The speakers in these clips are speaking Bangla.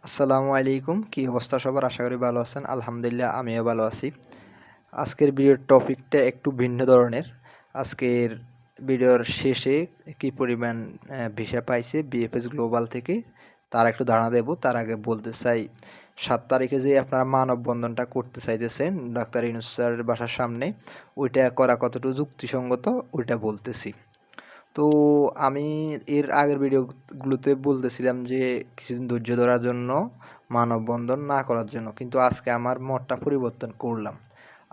আসসালামু আলাইকুম। কি অবস্থা সবার? আশা করি ভালো আছেন। আলহামদুলিল্লাহ আমিও ভালো আছি। আজকের ভিডিওর টপিকটা একটু ভিন্ন ধরনের। আজকের ভিডিওর শেষে কি পরিমাণ ভিসা পাইছে বিএফএস গ্লোবাল থেকে তার একটু ধারণা দেব। তার আগে বলতে চাই ৭ তারিখে যে আপনারা মানববন্ধনটা করতে চাইতেছেন ডাক্তার ইউনূস স্যারের বাসার সামনে, ওইটা করা কতটুকু যুক্তিসঙ্গত ওইটা বলতেছি। তো আমি এর আগের ভিডিওগুলোতে বলতেছিলাম যে কিছুদিন ধৈর্য ধরার জন্য, মানববন্ধন না করার জন্য। কিন্তু আজকে আমার মতটা পরিবর্তন করলাম।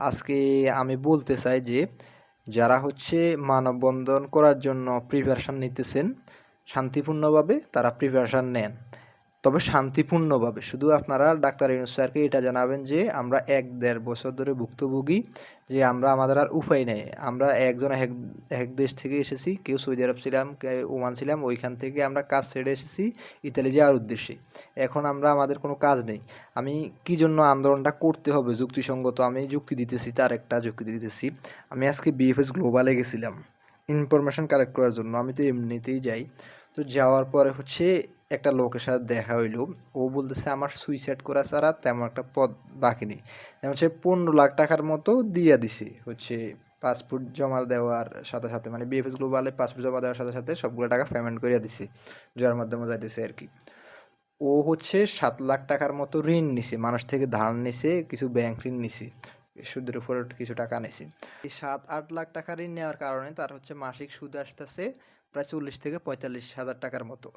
আজকে আমি বলতে চাই যে যারা হচ্ছে মানববন্ধন করার জন্য প্রিপারেশন নিতেছেন, শান্তিপূর্ণভাবে তারা প্রিপারেশন নেন। তবে শান্তিপূর্ণভাবে। শুধু আপনারা ডাক্তার ইউনূস স্যারকে এটা জানাবেন যে আমরা ১-১.৫ বছর ধরে ভুক্তভোগী, যে আমাদের আর উপায় নেই। আমরা একজন এক দেশ থেকে এসেছি, কেউ সৌদি আরব ছিলাম, কেউ ওমান ছিলাম, ওইখান থেকে আমরা কাজ ছেড়ে এসেছি ইতালি যাওয়ার উদ্দেশ্যে। এখন আমাদের কোনো কাজ নেই। আমি কি জন্য আন্দোলনটা করতে হবে যুক্তিসঙ্গত আমি যুক্তি দিতেছি, তার একটা যুক্তি দিতেছি। আমি আজকে বিএফএস গ্লোবালে গেছিলাম ইনফরমেশন কালেক্ট করার জন্য। আমি তো এমনিতেই যাই। তো যাওয়ার পরে হচ্ছে একটা লোকের সাথে দেখা হইলো। ও বলতেছে আমার সুইসাইড করা ছাড়া তেমন একটা পথ বাকি নেই। যেমন হচ্ছে ১৫ লাখ টাকার মতো দিয়া দিছে হচ্ছে পাসপোর্ট জমা দেওয়ার সাথে, সাথে মানে বিএফএস গ্লোবালে পাসপোর্ট জমা দেওয়ার সাথে, সাথে সবগুলো টাকা পেমেন্ট কইরা দিছে। যার মাধ্যমে যাইতেছে আরকি। ও হচ্ছে ৭ লাখ টাকার মতো ঋণ নিছে। মানুষ থেকে ধার নিছে, কিছু ব্যাংক ঋণ নিছে। সুদের উপর কিছু টাকা নিছে। এই ৭-৮ লাখ টাকা ঋণ নেওয়ার কারণে তার হচ্ছে মাসিক সুদ আসতেছে প্রায় ৪০ থেকে ৪৫ হাজার টাকার মতো।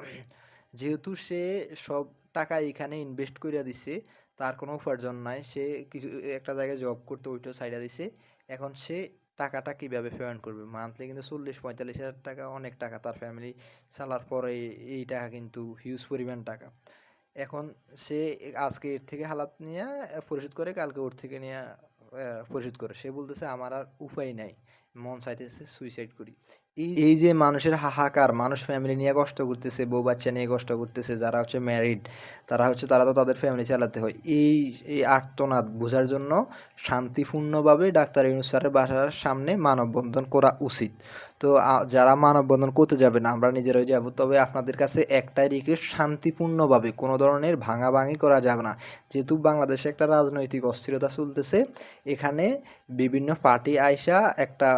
যেহেতু সে সব টাকা এখানে ইনভেস্ট কইরা দিছে, তার কোনো উপার্জন নাই। সে কিছু একটা জায়গায় জব করতো, ওইটাও ছাইড়া দিছে। এখন সে টাকাটা কিভাবে পেমেন্ট করবে? মান্থলি কিন্তু ৪০-৪৫ হাজার টাকা অনেক টাকা। তার ফ্যামিলি চালার পরে এই টাকা কিন্তু হিউজ পরিমাণ টাকা। এখন সে আজকে এর থেকে হালাত নিয়া পরিশোধ করে, কালকে ওর থেকে নিয়া পরিশোধ করে। সে বলতেছে আমার আর উপায় নাই। মন চাইতেছে সুইসাইড করি। এই যে মানুষের হাহাকার, মানুষ ফ্যামিলি নিয়ে কষ্ট করতেছে, বউ-বাচ্চা নিয়ে কষ্ট করতেছে, যারা হচ্ছে ম্যারিড, তারা তো তাদের ফ্যামিলি চালাতে হয়। এই আর্তনাদ বোঝার জন্য শান্তিপূর্ণভাবে ডাক্তার ইউনূস স্যারের বাসার সামনে মানববন্ধন করা উচিত। তো যারা মানববন্ধন করতে যাবেন, আমরা নিজেরাই যাব। তবে আপনাদের কাছে একটাই রিকোয়েস্ট, শান্তিপূর্ণভাবে কোনো ধরনের ভাঙাভাঙি করা যাবে না। যেহেতু বাংলাদেশে একটা রাজনৈতিক অস্থিরতা চলতেছে, এখানে বিভিন্ন পার্টি আইসা একটা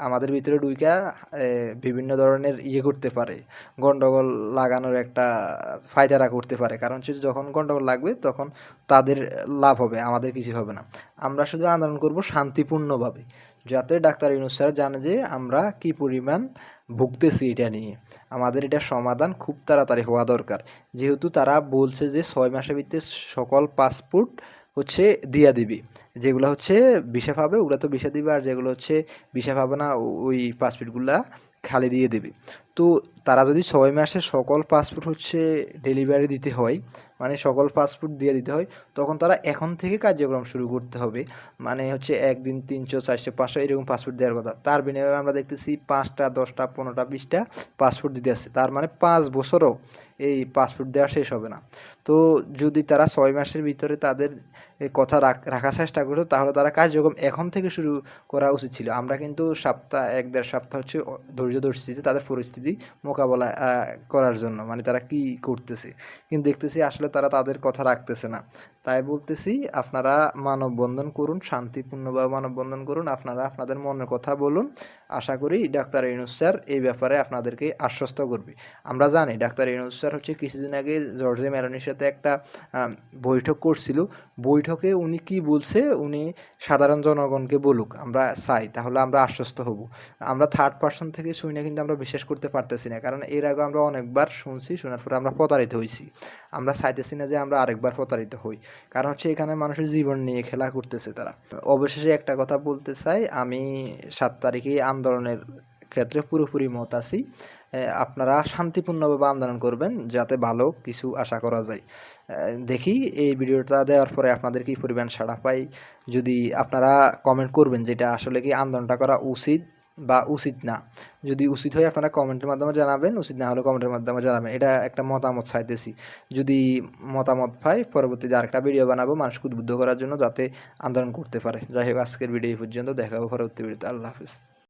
আমাদের ভিতরে ঢুইকা বিভিন্ন ধরনের করতে পারে, গন্ডগোল লাগানোর একটা ফায়দারা করতে পারে। কারণ হচ্ছে যখন গন্ডগোল লাগবে তখন তাদের লাভ হবে, আমাদের কিছু হবে না। আমরা শুধু আন্দোলন করব শান্তিপূর্ণভাবে, যাতে ডাক্তার ইউনূস স্যার জানে যে আমরা কি পরিমাণ ভুগতেছি এটা নিয়ে। আমাদের এটার সমাধান খুব তাড়াতাড়ি হওয়া দরকার। যেহেতু তারা বলছে যে ৬ মাসের ভিতরে সকল পাসপোর্ট হচ্ছে দিয়া দিবে। যেগুলো হচ্ছে ভিসা পাবে ওগুলা তো ভিসা দিবে, আর যেগুলো হচ্ছে ভিসা পাবে না ওই পাসপোর্টগুলা খালি দিয়ে দেবে। তো তারা যদি ৬ মাসে সকল পাসপোর্ট হচ্ছে ডেলিভারি দিতে হয়, মানে সকল পাসপোর্ট দিয়ে দিতে হয়, তখন তারা এখন থেকে কার্যক্রম শুরু করতে হবে। মানে হচ্ছে একদিন ৩০০, ৪০০, ৫০০ এরকম পাসপোর্ট দেওয়ার কথা। তার বিনিময়ে আমরা দেখতেছি ৫টা, ১০টা, ১৫টা, ২০টা পাসপোর্ট দিতে আসছে। তার মানে ৫ বছরও এই পাসপোর্ট দেওয়া শেষ হবে না। তো যদি তারা ৬ মাসের ভিতরে তাদের কথা রাখার চেষ্টা করতো, তাহলে তারা কার্যক্রম এখন থেকে শুরু করা উচিত ছিল। আমরা কিন্তু ১-১.৫ সপ্তাহ হচ্ছে ধৈর্য ধরছি যে তাদের পরিস্থিতি মোকাবেলা করার জন্য। মানে তারা কি করতেছে। কিন্তু দেখতেছি আসলে তারা তাদের কথা রাখতেছে না। তাই বলতেছি আপনারা মানববন্ধন করুন, শান্তিপূর্ণভাবে মানববন্ধন করুন। আপনারা আপনাদের মনের কথা বলুন। আশা করি ডাক্তার ইউনূস স্যার এই ব্যাপারে আপনাদেরকে আশ্বস্ত করবে। আমরা জানি ডাক্তার ইউনূস স্যার হচ্ছে কিছুদিন আগে জর্জে মেলোনির সাথে একটা বৈঠক করছিল। বৈঠকে উনি কি বলছে, উনি সাধারণ জনগণকে বলুক, আমরা চাই, তাহলে আমরা আশ্বস্ত হব। আমরা থার্ড পারসন থেকে শুনে কিন্তু আমরা বিশ্বাস করতে পারতেছি না। কারণ এর আগে আমরা অনেকবার শুনছি, শোনার পরে আমরা প্রতারিত হইছি। আমরা চাইতেছি না যে আমরা আরেকবার প্রতারিত হই। কারণ হচ্ছে এখানে মানুষের জীবন নিয়ে খেলা করতেছে তারা। অবশেষে একটা কথা বলতে চাই, আমি ৭ তারিখে আন্দোলনের ক্ষেত্রে পুরোপুরি মত আছি। আপনারা শান্তিপূর্ণভাবে আন্দোলন করবেন, যাতে ভালো কিছু আশা করা যায়। দেখি এই ভিডিওটা দেওয়ার পরে আপনাদের কি পরিমাণ সাড়া পাই। যদি আপনারা কমেন্ট করবেন যে এটা আসলে কি আন্দোলনটা করা উচিত বা উচিত না। যদি উচিত হয় আপনারা কমেন্টের মাধ্যমে জানাবেন, উচিত না হলে কমেন্টের মাধ্যমে জানাবেন। এটা একটা মতামত চাইতেছি। যদি মতামত পাই, পরবর্তীতে আরেকটা ভিডিও বানাবো মানুষকে উদ্বুদ্ধ করার জন্য, যাতে আন্দোলন করতে পারে। যাই হোক, আজকের ভিডিও এই পর্যন্ত। দেখা হবে পরবর্তী ভিডিওতে। আল্লাহ হাফেজ।